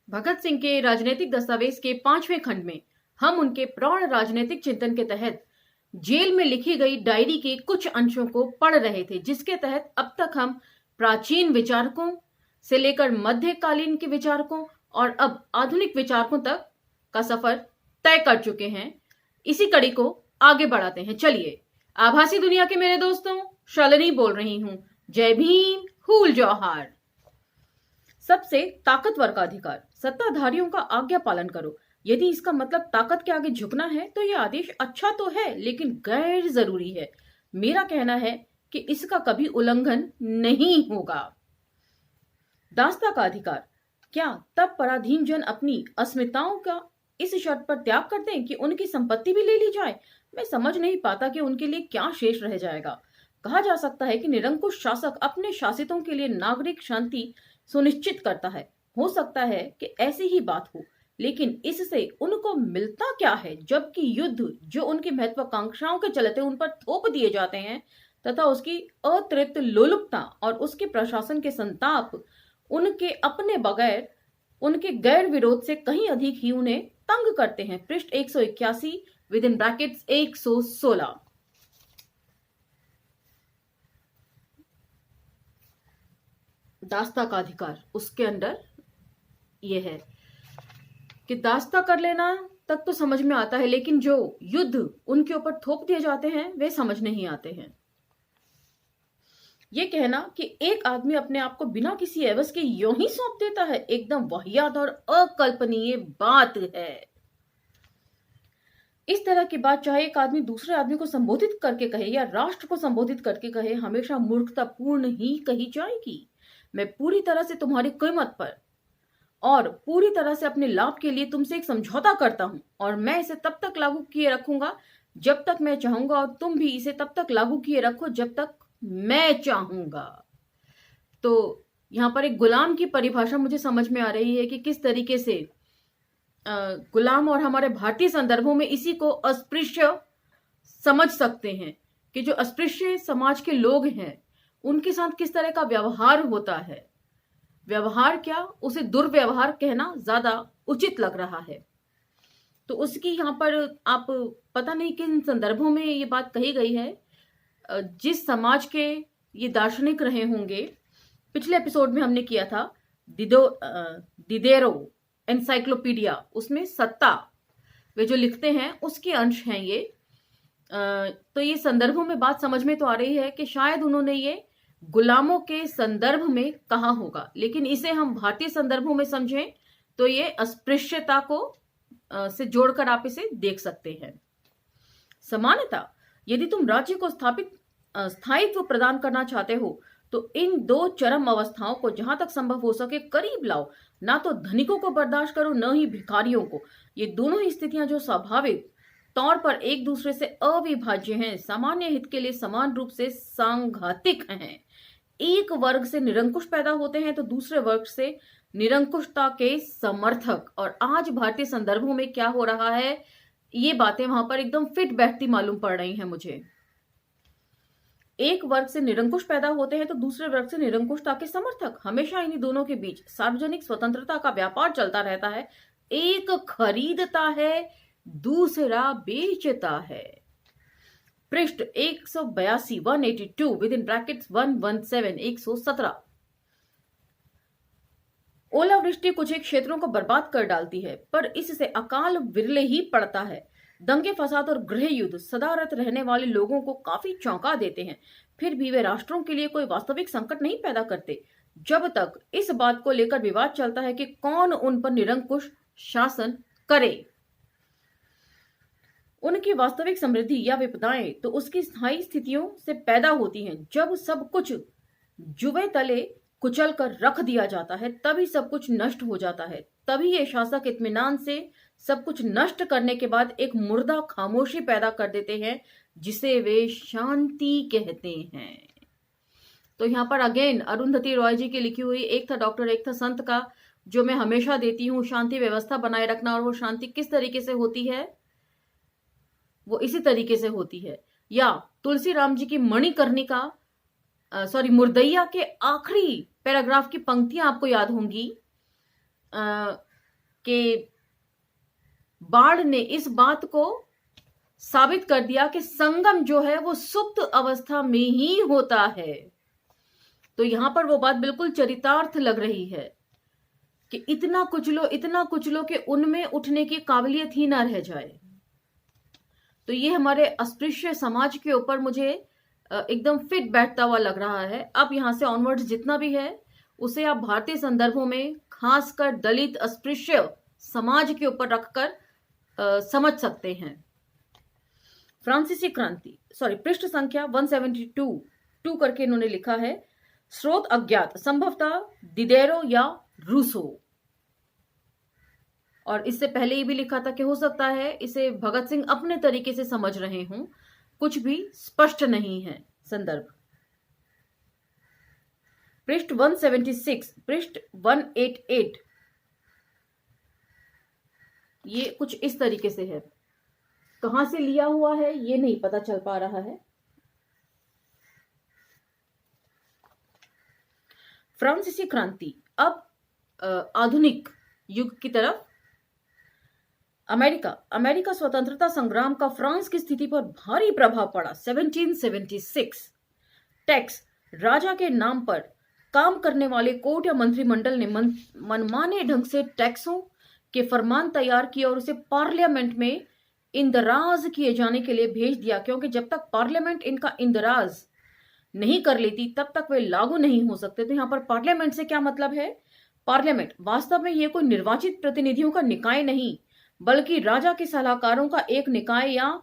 भगत सिंह के राजनीतिक दस्तावेज के 5वें खंड में हम उनके प्रौढ़ राजनीतिक चिंतन के तहत जेल में लिखी गई डायरी के कुछ अंशों को पढ़ रहे थे, जिसके तहत अब तक हम प्राचीन विचारकों से लेकर मध्यकालीन के विचारकों और अब आधुनिक विचारकों तक का सफर तय कर चुके हैं। इसी कड़ी को आगे बढ़ाते हैं। चलिए, आभासी दुनिया के मेरे दोस्तों, शालिनी बोल रही हूं। जय भीम, हूल जौहार। सबसे ताकतवर का अधिकार, सत्ताधारियों का आज्ञा पालन करो। यदि इसका मतलब ताकत के आगे झुकना है तो यह आदेश अच्छा तो है, लेकिन गैर जरूरी है। मेरा कहना है कि इसका कभी उल्लंघन नहीं होगा। दासता का अधिकार, क्या तब पराधीन जन अपनी अस्मिताओं का इस शर्त पर त्याग कर दें कि उनकी संपत्ति भी ले ली जाए? मैं समझ नहीं पाता कि उनके लिए क्या शेष रह जाएगा। कहा जा सकता है कि निरंकुश शासक अपने शासितों के लिए नागरिक शांति सुनिश्चित करता है। हो सकता है कि ऐसी ही बात हो, लेकिन इससे उनको मिलता क्या है, जबकि युद्ध जो उनकी महत्वाकांक्षाओं के चलते उन पर थोप दिए जाते हैं तथा उसकी अतिरिक्त लोलुपता और उसके प्रशासन के संताप उनके अपने बगैर उनके गैर विरोध से कहीं अधिक ही उन्हें तंग करते हैं। पृष्ठ 181 विद इन ब्रैकेट्स 116। दास्ता का अधिकार, उसके अंदर यह है कि दास्ता कर लेना तक तो समझ में आता है, लेकिन जो युद्ध उनके ऊपर थोप दिए जाते हैं वे समझ नहीं आते हैं। यह कहना कि एक आदमी अपने आप को बिना किसी एवज के यूं ही सौंप देता है, एकदम वाहियात और अकल्पनीय बात है। इस तरह की बात चाहे एक आदमी दूसरे आदमी को संबोधित करके कहे या राष्ट्र को संबोधित करके कहे, हमेशा मूर्खतापूर्ण ही कही जाएगी। मैं पूरी तरह से तुम्हारी कीमत पर और पूरी तरह से अपने लाभ के लिए तुमसे एक समझौता करता हूं, और मैं इसे तब तक लागू किए रखूंगा जब तक मैं चाहूंगा, और तुम भी इसे तब तक लागू किए रखो जब तक मैं चाहूंगा। तो यहां पर एक गुलाम की परिभाषा मुझे समझ में आ रही है कि किस तरीके से गुलाम और हमारे भारतीय संदर्भों में इसी को अस्पृश्य समझ सकते हैं कि जो अस्पृश्य समाज के लोग हैं उनके साथ किस तरह का व्यवहार होता है। व्यवहार क्या, उसे दुर्व्यवहार कहना ज्यादा उचित लग रहा है। तो उसकी यहां पर आप पता नहीं किन संदर्भों में ये बात कही गई है। जिस समाज के ये दार्शनिक रहे होंगे, पिछले एपिसोड में हमने किया था दिदेरो एनसाइक्लोपीडिया, उसमें सत्ता वे जो लिखते हैं उसके अंश हैं ये। तो ये संदर्भों में बात समझ में तो आ रही है कि शायद उन्होंने ये गुलामों के संदर्भ में कहा होगा, लेकिन इसे हम भारतीय संदर्भों में समझें तो ये अस्पृश्यता को से जोड़कर आप इसे देख सकते हैं। समानता, यदि तुम राज्य को स्थायित्व प्रदान करना चाहते हो तो इन दो चरम अवस्थाओं को जहां तक संभव हो सके करीब लाओ। ना तो धनिकों को बर्दाश्त करो, न ही भिखारियों को। ये दोनों ही स्थितियां जो स्वाभाविक तौर पर एक दूसरे से अविभाज्य हैं, सामान्य हित के लिए समान रूप से सांघातिक हैं। एक वर्ग से निरंकुश पैदा होते हैं तो दूसरे वर्ग से निरंकुशता के समर्थक। और आज भारतीय संदर्भों में क्या हो रहा है, ये बातें वहां पर एकदम फिट बैठती मालूम पड़ रही हैं मुझे। एक वर्ग से निरंकुश पैदा होते हैं तो दूसरे वर्ग से निरंकुशता के समर्थक। हमेशा इन्हीं दोनों के बीच सार्वजनिक स्वतंत्रता का व्यापार चलता रहता है। एक खरीदता है, दूसरा बेचता है। पृष्ठ 182 182 विद इन ब्रैकेट्स 117 117। ओलावृष्टि कुछ एक क्षेत्रों को बर्बाद कर डालती है, पर इससे अकाल विरले ही पड़ता है। दंगे फसाद और गृह युद्ध सदारत रहने वाले लोगों को काफी चौंका देते हैं, फिर भी वे राष्ट्रों के लिए कोई वास्तविक संकट नहीं पैदा करते जब तक इस बात को लेकर विवाद चलता है कि कौन उन पर निरंकुश शासन करे। उनकी वास्तविक समृद्धि या विपदाएं तो उसकी स्थायी स्थितियों से पैदा होती हैं। जब सब कुछ जुए तले कुचल कर रख दिया जाता है तभी सब कुछ नष्ट हो जाता है। तभी ये शासक इत्मीनान से सब कुछ नष्ट करने के बाद एक मुर्दा खामोशी पैदा कर देते हैं जिसे वे शांति कहते हैं। तो यहाँ पर अगेन अरुंधति रॉय जी की लिखी हुई, एक था डॉक्टर एक था संत का, जो मैं हमेशा देती हूँ, शांति व्यवस्था बनाए रखना। और वो शांति किस तरीके से होती है, वो इसी तरीके से होती है। या तुलसी राम जी की मणिकर्णिका मुर्दैया के आखिरी पैराग्राफ की पंक्तियां आपको याद होंगी। कि बाढ़ ने इस बात को साबित कर दिया कि संगम जो है वो सुप्त अवस्था में ही होता है। तो यहां पर वो बात बिल्कुल चरितार्थ लग रही है कि इतना कुचलो कि उनमें उठने की काबिलियत ही ना रह जाए। तो ये हमारे अस्पृश्य समाज के ऊपर मुझे एकदम फिट बैठता हुआ लग रहा है। अब यहां से ऑनवर्ड्स जितना भी है उसे आप भारतीय संदर्भों में खासकर दलित अस्पृश्य समाज के ऊपर रखकर समझ सकते हैं। फ्रांसीसी क्रांति, पृष्ठ संख्या 172 करके इन्होंने लिखा है, स्रोत अज्ञात, संभवतः दिदेरो या रूसो। और इससे पहले ये भी लिखा था कि हो सकता है इसे भगत सिंह अपने तरीके से समझ रहे हों, कुछ भी स्पष्ट नहीं है संदर्भ। पृष्ठ 176, पृष्ठ 188 ये कुछ इस तरीके से है। कहां से लिया हुआ है ये नहीं पता चल पा रहा है। फ्रांसीसी क्रांति, अब आधुनिक युग की तरफ। अमेरिका स्वतंत्रता संग्राम का फ्रांस की स्थिति पर भारी प्रभाव पड़ा। 1776 टैक्स, राजा के नाम पर काम करने वाले कोर्ट या मंत्रिमंडल ने मनमाने ढंग से टैक्सों के फरमान तैयार किए और उसे पार्लियामेंट में इंदराज किए जाने के लिए भेज दिया, क्योंकि जब तक पार्लियामेंट इनका इंदराज नहीं कर लेती तब तक वे लागू नहीं हो सकते। तो यहां पर पार्लियामेंट से क्या मतलब है? पार्लियामेंट वास्तव में यह कोई निर्वाचित प्रतिनिधियों का निकाय नहीं, बल्कि राजा के सलाहकारों का एक निकाय या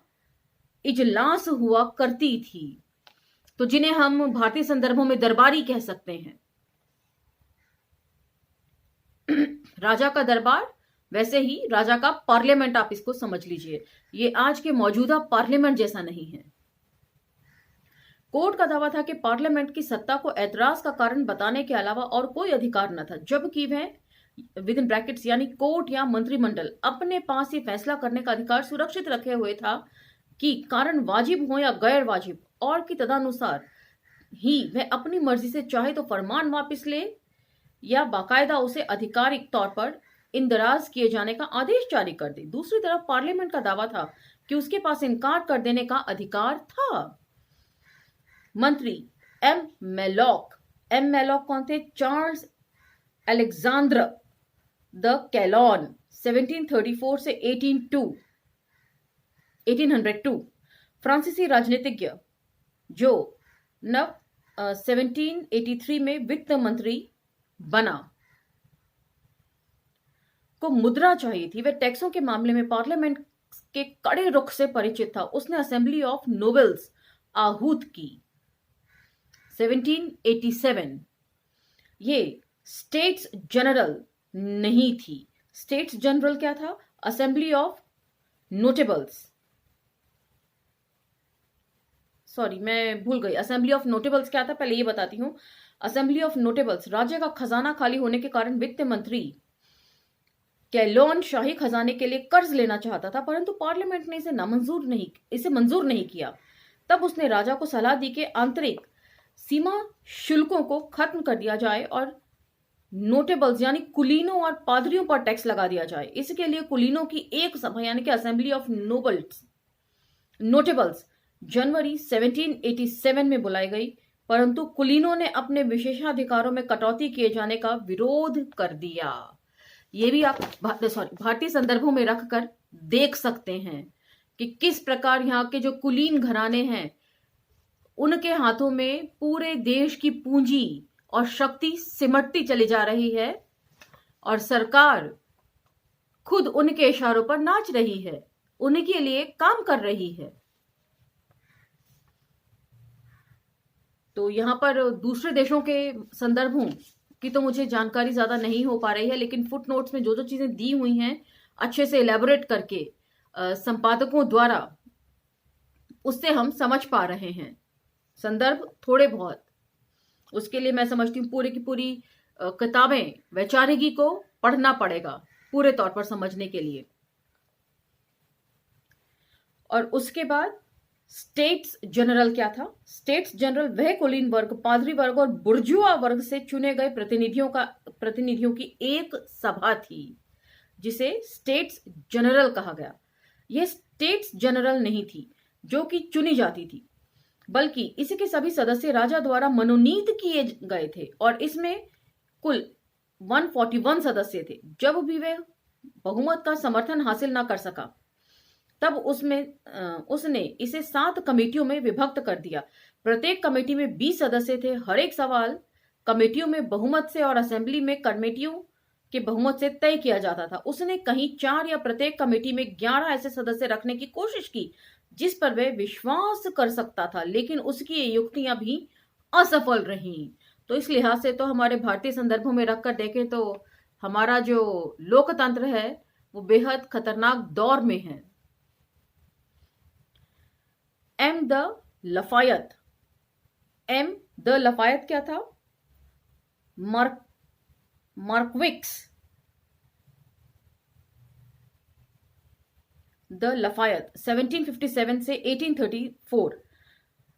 इजलास हुआ करती थी। तो जिन्हें हम भारतीय संदर्भों में दरबारी कह सकते हैं। राजा का दरबार, वैसे ही राजा का पार्लियामेंट आप इसको समझ लीजिए। ये आज के मौजूदा पार्लियामेंट जैसा नहीं है। कोर्ट का दावा था कि पार्लियामेंट की सत्ता को ऐतराज का कारण बताने के अलावा और कोई अधिकार न था, जबकि वह विद इन ब्रैकेट्स यानी कोर्ट या मंत्रिमंडल अपने पास ये फैसला करने का अधिकार सुरक्षित रखे हुए था कि कारण वाजिब हो या गैर वाजिब, और कि तदनुसार ही वह अपनी मर्जी से चाहे तो फरमान वापस ले या बाकायदा उसे आधिकारिक तौर पर इंदराज किए जाने का आदेश जारी कर दे। दूसरी तरफ पार्लियामेंट का दावा था कि उसके पास इनकार कर देने का अधिकार था। मंत्री एम मैलॉक कौन थे? चार्ल्स अलेक्जेंड्र द कैलॉन, 1734 से 1802 फ्रांसीसी राजनीतिज्ञ जो 1783 में वित्त मंत्री बना, को मुद्रा चाहिए थी। वह टैक्सों के मामले में पार्लियामेंट के कड़े रुख से परिचित था। उसने असेंबली ऑफ नोबल्स आहूत की। 1787 ये स्टेट्स जनरल नहीं थी। स्टेट्स जनरल क्या था? असेंबली ऑफ नोटेबल्स, मैं भूल गई। असेंबली ऑफ नोटेबल्स क्या था, पहले ये बताती हूं। असेंबली ऑफ नोटेबल्स राज्य का खजाना खाली होने के कारण वित्त मंत्री कैलोन शाही खजाने के लिए कर्ज लेना चाहता था, परंतु पार्लियामेंट ने इसे मंजूर नहीं किया। तब उसने राजा को सलाह दी कि आंतरिक सीमा शुल्कों को खत्म कर दिया जाए और नोटेबल्स यानी कुलीनों और पादरियों पर टैक्स लगा दिया जाए। इसके लिए कुलीनों की एक सभा यानी कि असेंबली ऑफ नोटेबल्स जनवरी 1787 में बुलाई गई, परंतु कुलीनों ने अपने विशेषाधिकारों में कटौती किए जाने का विरोध कर दिया। ये भी आप भारतीय संदर्भों में रखकर देख सकते हैं कि किस प्रकार यहाँ के जो कुलीन घराने हैं उनके हाथों में पूरे देश की पूंजी और शक्ति सिमटती चली जा रही है और सरकार खुद उनके इशारों पर नाच रही है, उनके लिए काम कर रही है। तो यहां पर दूसरे देशों के संदर्भों की तो मुझे जानकारी ज्यादा नहीं हो पा रही है, लेकिन फुट नोट्स में जो जो चीजें दी हुई हैं अच्छे से इलेबोरेट करके संपादकों द्वारा, उससे हम समझ पा रहे हैं संदर्भ थोड़े बहुत। उसके लिए मैं समझती हूँ पूरी की पूरी किताबें वैचारिकी को पढ़ना पड़ेगा पूरे तौर पर समझने के लिए। और उसके बाद स्टेट्स जनरल क्या था? स्टेट्स जनरल वह कुलीन वर्ग, पादरी वर्ग और बुर्जुआ वर्ग से चुने गए प्रतिनिधियों की एक सभा थी जिसे स्टेट्स जनरल कहा गया। यह स्टेट्स जनरल नहीं थी जो कि चुनी जाती थी, बल्कि इसके सभी सदस्य राजा द्वारा मनोनीत किए गए थे और इसमें कुल 141 सदस्य थे। जब भी वे बहुमत का समर्थन हासिल न कर सका, तब उसने इसे 7 कमेटियों में विभक्त कर दिया। प्रत्येक कमेटी में 20 सदस्य थे। हर एक सवाल कमेटियों में बहुमत से और असेंबली में कमेटियों के बहुमत से तय किया जाता था। उसने कहीं 4 या प्रत्येक कमेटी में 11 ऐसे सदस्य रखने की कोशिश की जिस पर वह विश्वास कर सकता था, लेकिन उसकी ये युक्तियां भी असफल रहीं। तो इस लिहाज से तो हमारे भारतीय संदर्भों में रखकर देखें तो हमारा जो लोकतंत्र है वो बेहद खतरनाक दौर में है। एम द लफायत क्या था? मार्क्विक्स द लफायत 1757 से 1834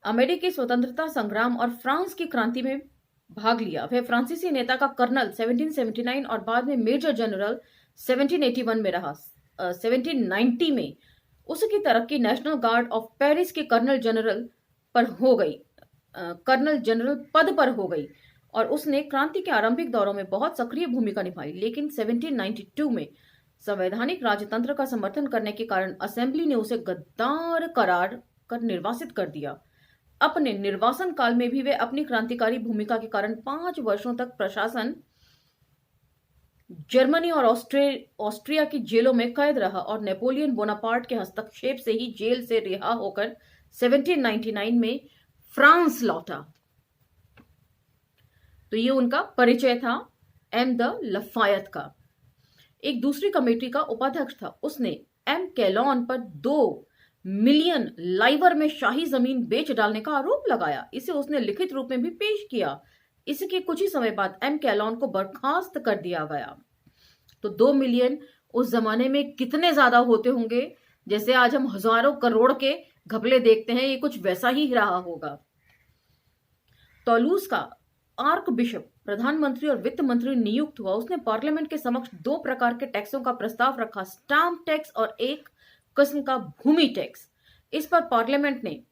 अमेरिकी स्वतंत्रता संग्राम और फ्रांस की क्रांति में भाग लिया। वह फ्रांसीसी नेता का कर्नल 1779 और बाद में मेजर जनरल 1781 में रहा। 1790 में उसकी तरक्की नेशनल गार्ड ऑफ पेरिस के कर्नल जनरल पद पर हो गई और उसने क्रांति के आरंभिक दौरों में बहुत सक्रिय भूमिका निभाई। लेकिन 1792 में संवैधानिक राजतंत्र का समर्थन करने के कारण असेंबली ने उसे गद्दार करार कर निर्वासित कर दिया। अपने निर्वासन काल में भी वे अपनी क्रांतिकारी भूमिका के कारण 5 वर्षों तक प्रशासन जर्मनी और ऑस्ट्रिया की जेलों में कैद रहा और नेपोलियन बोनापार्ट के हस्तक्षेप से ही जेल से रिहा होकर 1799 में फ्रांस लौटा। तो ये उनका परिचय था एम द लफायत का। एक दूसरी कमेटी का उपाध्यक्ष था। उसने एम कैलॉन पर 2 मिलियन लाइवर में शाही जमीन बेच डालने का आरोप लगाया। इसे उसने लिखित रूप में भी पेश किया। इसके कुछ ही समय बाद एम कैलॉन को बर्खास्त कर दिया गया। तो 2 मिलियन उस जमाने में कितने ज्यादा होते होंगे, जैसे आज हम हजारों करोड़ के घपले देखते हैं, ये कुछ वैसा ही रहा होगा। तौलूस का आर्क बिशप प्रधानमंत्री और वित्त मंत्री नियुक्त हुआ। उसने पार्लियामेंट के समक्ष 2 प्रकार के टैक्सों का प्रस्ताव रखा, स्टाम्प टैक्स और एक किस्म का भूमि टैक्स। इस पर पार्लियामेंट ने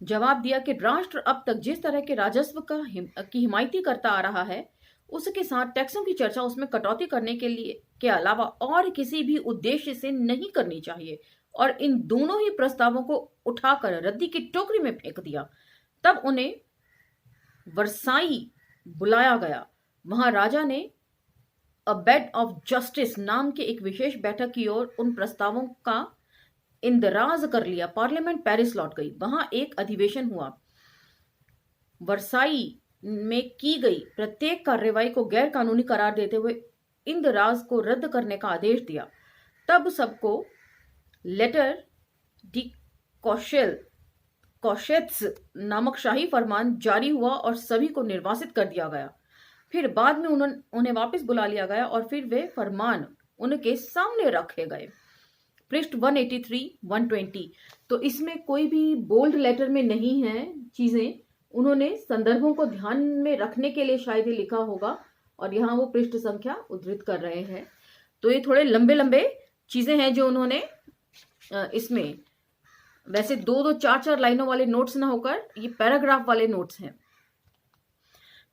जवाब दिया कि राष्ट्र अब तक जिस तरह के राजस्व की हिमायती करता आ रहा है, उसके साथ टैक्सों की चर्चा उसमें कटौती करने के अलावा और किसी भी उद्देश्य से नहीं करनी चाहिए और इन दोनों ही प्रस्तावों को उठाकर रद्दी की टोकरी में फेंक दिया। तब उन्हें वर्साई बुलाया गया। वहां राजा ने अ बेड ऑफ जस्टिस नाम के एक विशेष बैठक की और उन प्रस्तावों का इंदराज कर लिया। पार्लियामेंट पेरिस लौट गई। वहां एक अधिवेशन हुआ। वर्साई में की गई प्रत्येक कार्यवाही को गैर कानूनी करार देते हुए इंदराज को रद्द करने का आदेश दिया। तब सबको लेटर डी कॉशेत्स नामक शाही फरमान जारी हुआ और सभी को निर्वासित कर दिया गया। फिर बाद में उन्हें वापस बुला लिया गया और फिर वे फरमान उनके सामने रखे गए। पृष्ठ 183-120। तो इसमें कोई भी बोल्ड लेटर में नहीं है चीजें, उन्होंने संदर्भों को ध्यान में रखने के लिए शायद ही लिखा होगा और यहाँ वो पृष्ठ संख्या उद्धृत कर रहे हैं। तो ये थोड़े लंबे लंबे चीजें हैं जो उन्होंने इसमें, वैसे 2-2, 4-4 लाइनों वाले नोट्स ना होकर ये पैराग्राफ वाले नोट्स हैं।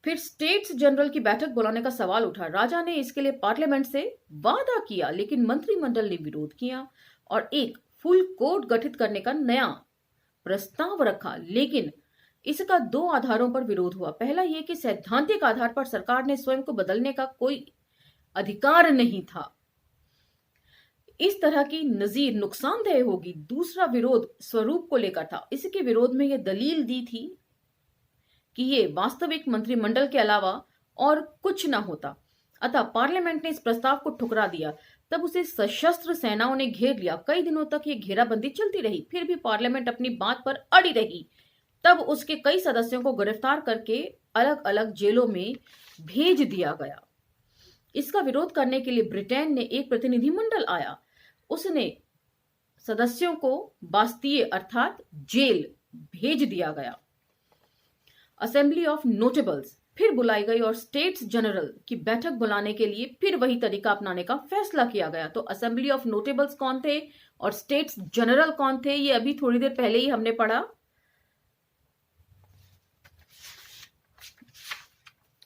फिर स्टेट्स जनरल की बैठक बुलाने का सवाल उठा। राजा ने इसके लिए पार्लियामेंट से वादा किया, लेकिन मंत्रिमंडल ने विरोध किया और एक फुल कोर्ट गठित करने का नया प्रस्ताव रखा। लेकिन इसका 2 आधारों पर विरोध हुआ। पहला यह कि सैद्धांतिक आधार पर सरकार ने स्वयं को बदलने का कोई अधिकार नहीं था, इस तरह की नजीर नुकसानदेह होगी। दूसरा विरोध स्वरूप को लेकर था। इसके विरोध में यह दलील दी थी कि ये वास्तविक मंत्रिमंडल के अलावा और कुछ ना होता। अतः पार्लियामेंट ने इस प्रस्ताव को ठुकरा दिया। तब उसे सशस्त्र सेनाओं ने घेर लिया। कई दिनों तक ये घेराबंदी चलती रही। फिर भी पार्लियामेंट अपनी बात पर अड़ी रही। तब उसके कई सदस्यों को गिरफ्तार करके अलग अलग जेलों में भेज दिया गया। इसका विरोध करने के लिए ब्रिटेन ने एक प्रतिनिधिमंडल आया। उसने सदस्यों को बास्तिये अर्थात जेल भेज दिया गया। असेंबली ऑफ नोटेबल्स फिर बुलाई गई और स्टेट्स जनरल की बैठक बुलाने के लिए फिर वही तरीका अपनाने का फैसला किया गया। तो असेंबली ऑफ नोटेबल्स कौन थे और स्टेट्स जनरल कौन थे, ये अभी थोड़ी देर पहले ही हमने पढ़ा।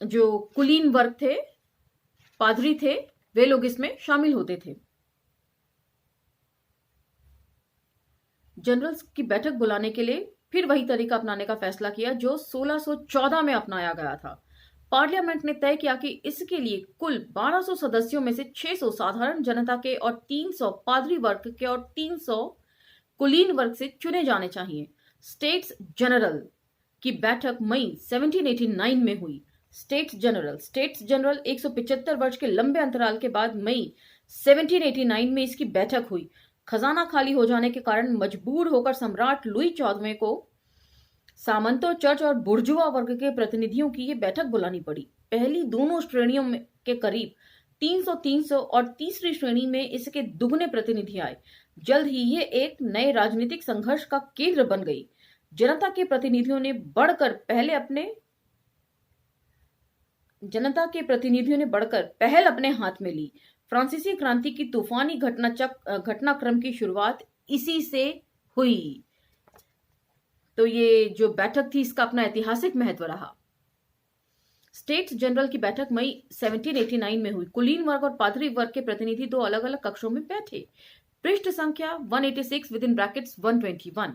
जो कुलीन वर्ग थे, पादरी थे, वे लोग इसमें शामिल होते थे। जनरल्स की बैठक बुलाने के लिए फिर वही तरीका अपनाने का फैसला किया जो 1614 में अपनाया गया था। पार्लियामेंट ने तय किया कि इसके लिए कुल 1200 सदस्यों में से 600 साधारण जनता के और 300 पादरी वर्ग के और 300 कुलीन वर्ग से चुने जाने चाहिए। स्टेट्स जनरल की बैठक मई 1789 में हुई। स्टेट्स जनरल 175 वर्ष के लंबे अंतराल के बाद मई 1789 में इसकी बैठक हुई। खजाना खाली हो जाने के कारण मजबूर होकर सम्राट लुई 14वें को सामंतों, चर्च और बुर्जुआ वर्ग के प्रतिनिधियों की ये बैठक बुलानी पड़ी। पहली दोनों श्रेणियों में के करीब 300 और तीसरी श्रेणी में इसके दुगने प्रतिनिधि आए। जल्द ही ये एक नए राजनीतिक संघर्ष का केंद्र बन गई। जनता के प्रतिनिधियों ने बढ़कर पहल अपने हाथ में ली। फ्रांसीसी क्रांति की तूफानी घटनाक्रम की शुरुआत इसी से हुई। तो ये जो बैठक थी इसका अपना ऐतिहासिक महत्व रहा। स्टेट्स जनरल की बैठक मई 1789 में हुई। कुलीन वर्ग और पादरी वर्ग के प्रतिनिधि दो अलग अलग कक्षों में बैठे। पृष्ठ संख्या 186 विद इन ब्रैकेट्स 121।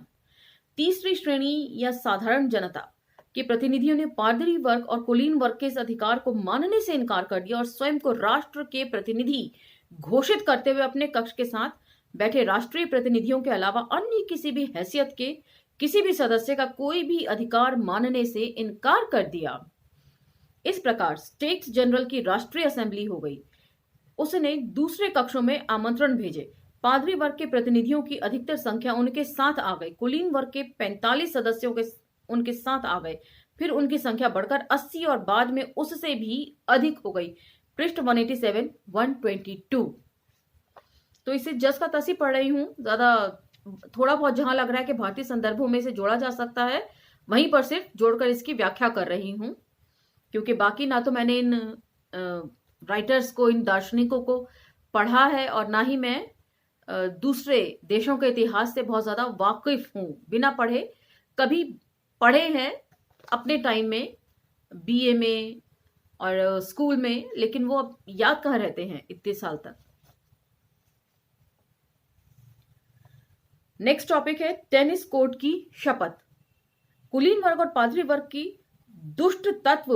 तीसरी श्रेणी या साधारण जनता के प्रतिनिधियों ने पादरी वर्ग और कुलीन वर्ग के इस अधिकार को मानने से इनकार कर दिया और स्वयं को राष्ट्र के प्रतिनिधि घोषित करते हुए अपने कक्ष के साथ बैठे राष्ट्रीय प्रतिनिधियों के अलावा अन्य किसी भी हैसियत के किसी भी सदस्य का कोई भी अधिकार मानने से इनकार कर दिया। इस प्रकार स्टेट्स जनरल की राष्ट्रीय असेंबली हो गई। उसने दूसरे कक्षों में आमंत्रण भेजे। पादरी वर्ग के प्रतिनिधियों की अधिकतर संख्या उनके साथ आ गई। कुलीन वर्ग के 45 सदस्यों के उनके साथ आ गए। फिर उनकी संख्या बढ़कर 80 और बाद में उससे भी अधिक हो गई। पृष्ठ 187 122। तो इसे जस का तस ही पढ़ रही हूं, ज्यादा थोड़ा बहुत जहां लग रहा है कि भारतीय संदर्भों में इसे जोड़ा जा सकता है वहीं पर सिर्फ जोड़कर इसकी व्याख्या कर रही हूं, क्योंकि बाकी ना तो मैंने इन राइटर्स को, इन दार्शनिकों को पढ़ा है और ना ही मैं दूसरे देशों के इतिहास से बहुत ज्यादा वाकिफ हूं। बिना पढ़े कभी पढ़े हैं अपने टाइम में, बीए में और स्कूल में, लेकिन वो अब याद कहाँ रहते हैं इतने साल तक। नेक्स्ट टॉपिक है टेनिस कोर्ट की शपथ। कुलीन वर्ग और पादरी वर्ग की दुष्ट तत्व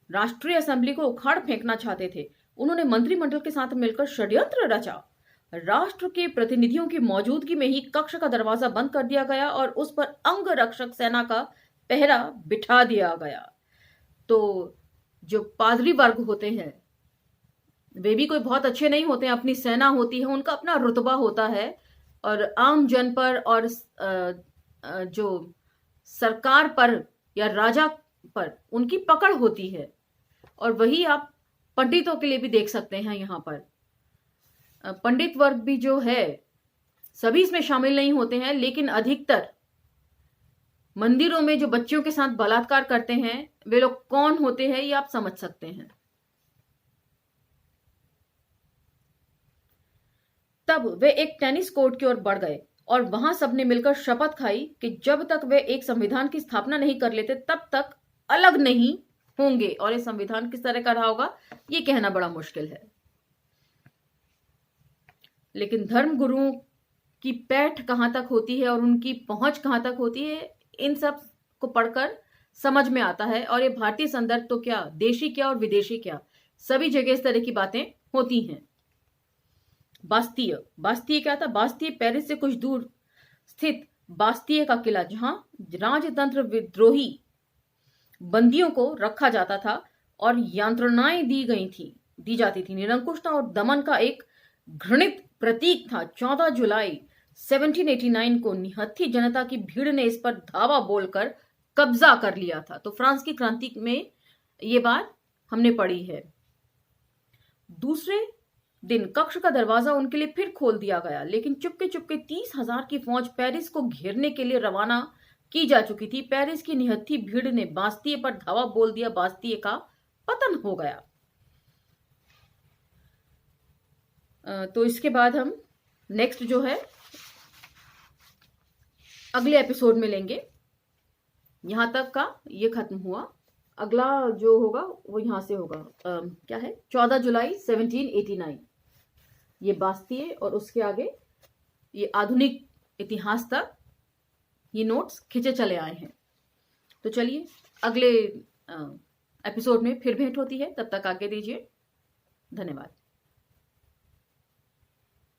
राष्ट्रीय असेंबली को उखाड़ फेंकना चाहते थे। उन्होंने मंत्रिमंडल के साथ मिलकर षड्यंत्र रचा। राष्ट्र के प्रतिनिधियों की मौजूदगी में ही कक्ष का दरवाजा बंद कर दिया गया और उस पर अंग रक्षक सेना का पहरा बिठा दिया गया। तो जो पादरी वर्ग होते हैं वे भी कोई बहुत अच्छे नहीं होते हैं, अपनी सेना होती है, उनका अपना रुतबा होता है और आम जन पर और जो सरकार पर या राजा पर उनकी पकड़ होती है। और वही आप पंडितों के लिए भी देख सकते हैं। यहाँ पर पंडित वर्ग भी जो है सभी इसमें शामिल नहीं होते हैं, लेकिन अधिकतर मंदिरों में जो बच्चियों के साथ बलात्कार करते हैं वे लोग कौन होते हैं ये आप समझ सकते हैं। तब वे एक टेनिस कोर्ट की ओर बढ़ गए और वहां सबने मिलकर शपथ खाई कि जब तक वे एक संविधान की स्थापना नहीं कर लेते तब तक अलग नहीं होंगे। और ये संविधान किस तरह का रहा होगा ये कहना बड़ा मुश्किल है, लेकिन धर्म गुरुओं की पैठ कहां तक होती है और उनकी पहुंच कहां तक होती है, इन सब को पढ़कर समझ में आता है। और ये भारतीय संदर्भ तो क्या, देशी क्या और विदेशी क्या, सभी जगह इस तरह की बातें होती हैं। बास्तिये क्या था? बास्तिये पेरिस से कुछ दूर स्थित बास्तिये का किला, जहां राजतंत्र विद्रोही बंदियों को रखा जाता था और यंत्रणाएं दी जाती थी। निरंकुशता और दमन का एक घृणित प्रतीक था। 14 जुलाई 1789 को निहत्थी जनता की भीड़ ने इस पर धावा बोलकर कब्जा कर लिया था। तो फ्रांस की क्रांति में ये बात हमने पढ़ी है। दूसरे दिन कक्ष का दरवाजा उनके लिए फिर खोल दिया गया, लेकिन चुपके 30,000 की फौज पेरिस को घेरने के लिए रवाना की जा चुकी थी। पेरिस की निहत्थी भीड़ ने बास्तिये पर धावा बोल दिया। बास्तिये का पतन हो गया। तो इसके बाद हम नेक्स्ट जो है अगले एपिसोड में लेंगे। यहां तक का ये खत्म हुआ। अगला जो होगा वो यहां से होगा। क्या है, 14 जुलाई 1789, ये बास्तिये और उसके आगे ये आधुनिक इतिहास तक ये नोट्स खिंचे चले आए हैं। तो चलिए अगले एपिसोड में फिर भेंट होती है। तब तक आगे दीजिए। धन्यवाद।